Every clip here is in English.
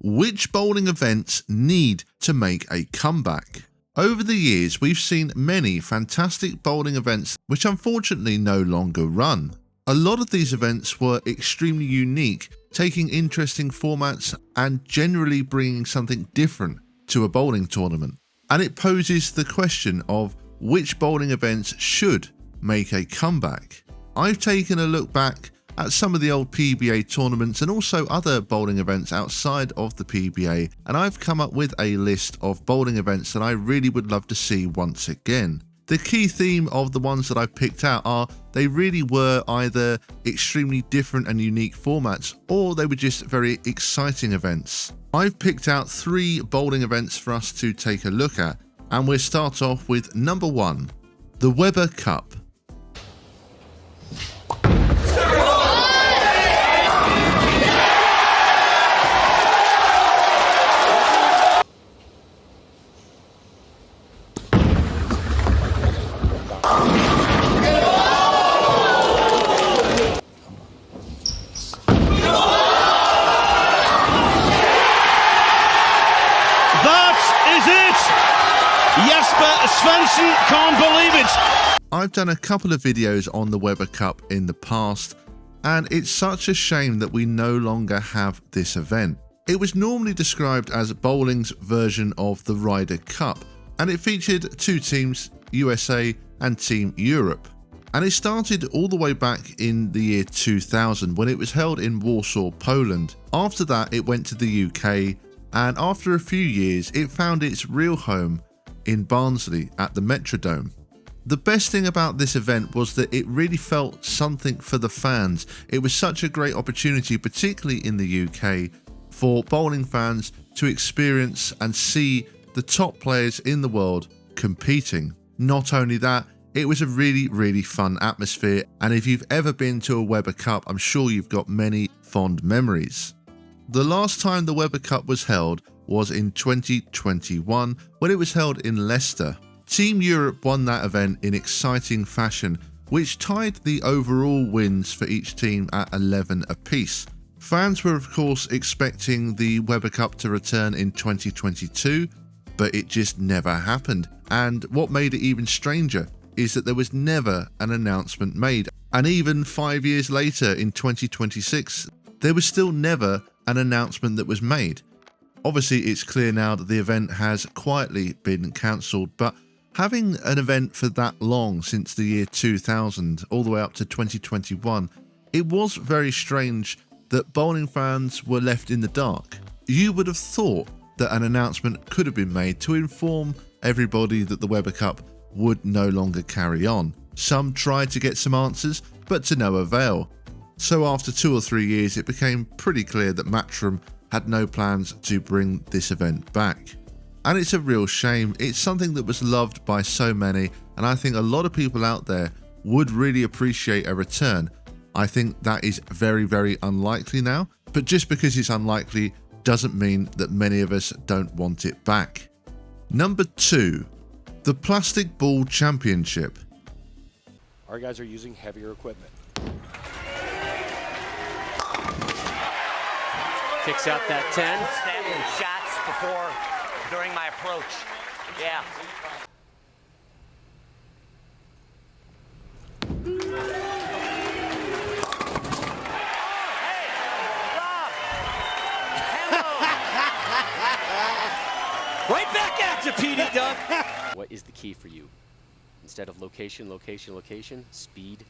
Which bowling events need to make a comeback? Over the years, we've seen many fantastic bowling events which unfortunately no longer run. A lot of these events were extremely unique, taking interesting formats and generally bringing something different to a bowling tournament. And it poses the question of which bowling events should make a comeback. I've taken a look back at some of the old PBA tournaments and also other bowling events outside of the PBA, and I've come up with a list of bowling events that I really would love to see once again. The key theme of the ones that I've picked out are they really were either extremely different and unique formats, or they were just very exciting events. I've picked out 3 bowling events for us to take a look at, and we'll start off with number 1, the Weber Cup. Can't believe it. I've done a couple of videos on the Weber Cup in the past, and it's such a shame that we no longer have this event. It was normally described as bowling's version of the Ryder Cup, and it featured 2 teams, USA and Team Europe. And it started all the way back in the year 2000 when it was held in Warsaw, Poland. After that, it went to the UK, and after a few years, it found its real home in Barnsley at the Metrodome. The best thing about this event was that it really felt something for the fans. It was such a great opportunity, particularly in the UK, for bowling fans to experience and see the top players in the world competing. Not only that, it was a really fun atmosphere, and if you've ever been to a Weber Cup, I'm sure you've got many fond memories. The last time the Weber Cup was held was in 2021 when it was held in Leicester. Team Europe won that event in exciting fashion, which tied the overall wins for each team at 11 apiece. Fans were of course expecting the Weber Cup to return in 2022, but it just never happened. And what made it even stranger is that there was never an announcement made. And even 5 years later in 2026, there was still never an announcement that was made. Obviously, it's clear now that the event has quietly been cancelled, but having an event for that long, since the year 2000 all the way up to 2021, it was very strange that bowling fans were left in the dark. You would have thought that an announcement could have been made to inform everybody that the Weber Cup would no longer carry on. Some tried to get some answers, but to no avail. So after 2 or 3 years, it became pretty clear that Matchroom had no plans to bring this event back. And it's a real shame. It's something that was loved by so many, and I think a lot of people out there would really appreciate a return. I think that is very unlikely now, but just because it's unlikely doesn't mean that many of us don't want it back. Number 2, the Plastic Ball Championship. Our guys are using heavier equipment. Kicks out that 10. Standing shots before, during my approach. Yeah. Right back at you, Petey Doug. What is the key for you? Instead of location, speed.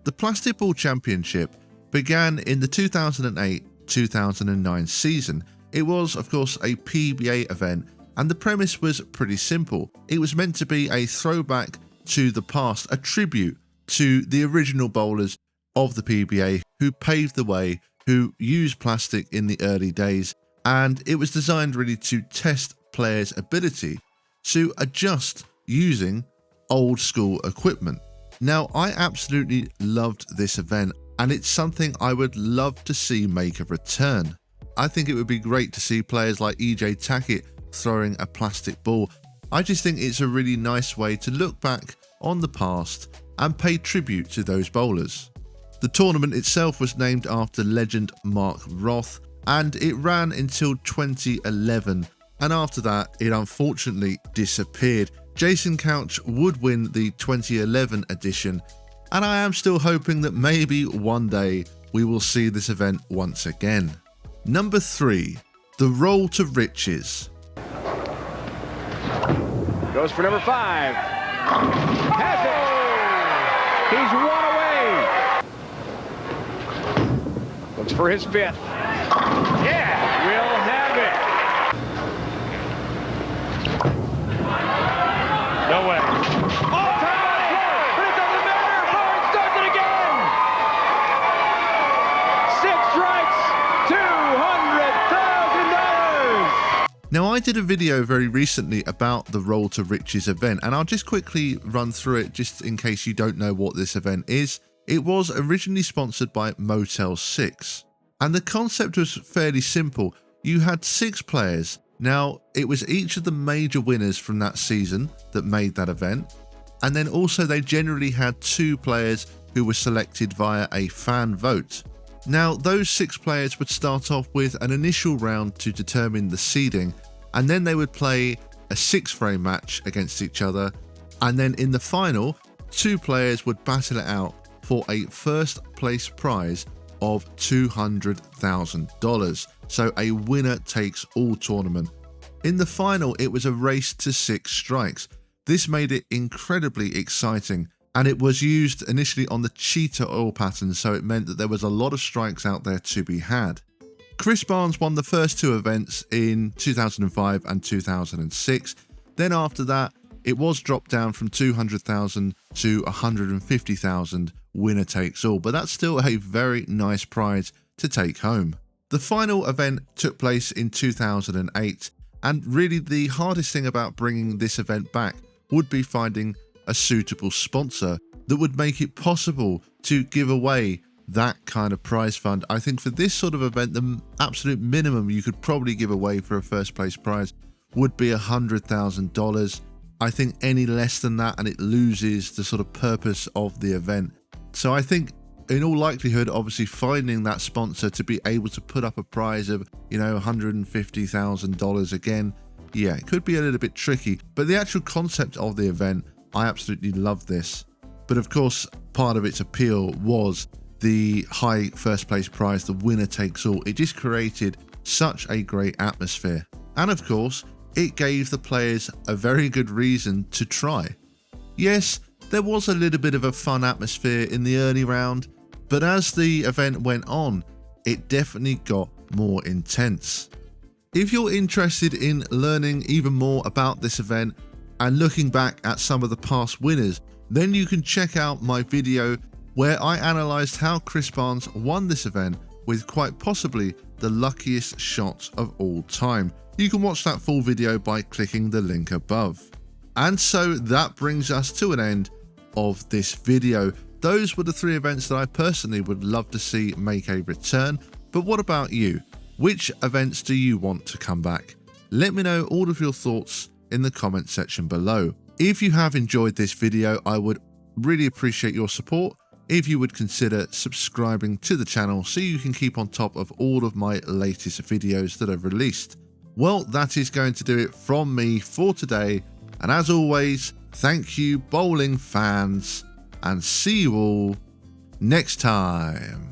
The Plastic Ball Championship began in the 2008-2009 season. It was, of course, a PBA event, and the premise was pretty simple. It was meant to be a throwback to the past, a tribute to the original bowlers of the PBA who paved the way, who used plastic in the early days, and it was designed really to test players' ability to adjust using old school equipment. Now, I absolutely loved this event, and it's something I would love to see make a return. I think it would be great to see players like EJ Tackett throwing a plastic ball. I just think it's a really nice way to look back on the past and pay tribute to those bowlers. The tournament itself was named after legend Mark Roth, and it ran until 2011, and after that it unfortunately disappeared. Jason Couch would win the 2011 edition, and I am still hoping that maybe one day we will see this event once again. Number 3, the Roll to Riches. Goes for number 5. Has it. He's one away. Looks for his 5th. Yeah, we'll have it. No way. All time, but it doesn't matter. Bowling starts it again. 6 strikes, $200,000. Now, I did a video very recently about the Roll to Riches event, and I'll just quickly run through it just in case you don't know what this event is. It was originally sponsored by Motel 6, and the concept was fairly simple. You had 6 players. Now, it was each of the major winners from that season that made that event, and then also they generally had 2 players who were selected via a fan vote. Now, those 6 players would start off with an initial round to determine the seeding, and then they would play a 6-frame match against each other, and then in the final, 2 players would battle it out for a first place prize of $200,000. So a winner takes all tournament. In the final, it was a race to 6 strikes. This made it incredibly exciting, and it was used initially on the cheetah oil pattern, so it meant that there was a lot of strikes out there to be had. Chris Barnes won the first 2 events in 2005 and 2006. Then after that, it was dropped down from 200,000 to 150,000, winner takes all, but that's still a very nice prize to take home. The final event took place in 2008, and really the hardest thing about bringing this event back would be finding a suitable sponsor that would make it possible to give away that kind of prize fund. I think for this sort of event, the absolute minimum you could probably give away for a first place prize would be $100,000. I think any less than that and it loses the sort of purpose of the event. So I think in all likelihood, obviously finding that sponsor to be able to put up a prize of, $150,000 again, yeah, it could be a little bit tricky. But the actual concept of the event, I absolutely love this. But of course, part of its appeal was the high first place prize, the winner takes all. It just created such a great atmosphere. And of course, it gave the players a very good reason to try. Yes, there was a little bit of a fun atmosphere in the early round, but as the event went on, it definitely got more intense. If you're interested in learning even more about this event and looking back at some of the past winners, then you can check out my video where I analysed how Chris Barnes won this event with quite possibly the luckiest shot of all time. You can watch that full video by clicking the link above. And so that brings us to an end of this video. Those were the 3 events that I personally would love to see make a return. But what about you? Which events do you want to come back? Let me know all of your thoughts in the comment section below. If you have enjoyed this video, I would really appreciate your support if you would consider subscribing to the channel so you can keep on top of all of my latest videos that I've released. Well, that is going to do it from me for today. And as always, thank you, bowling fans, and see you all next time.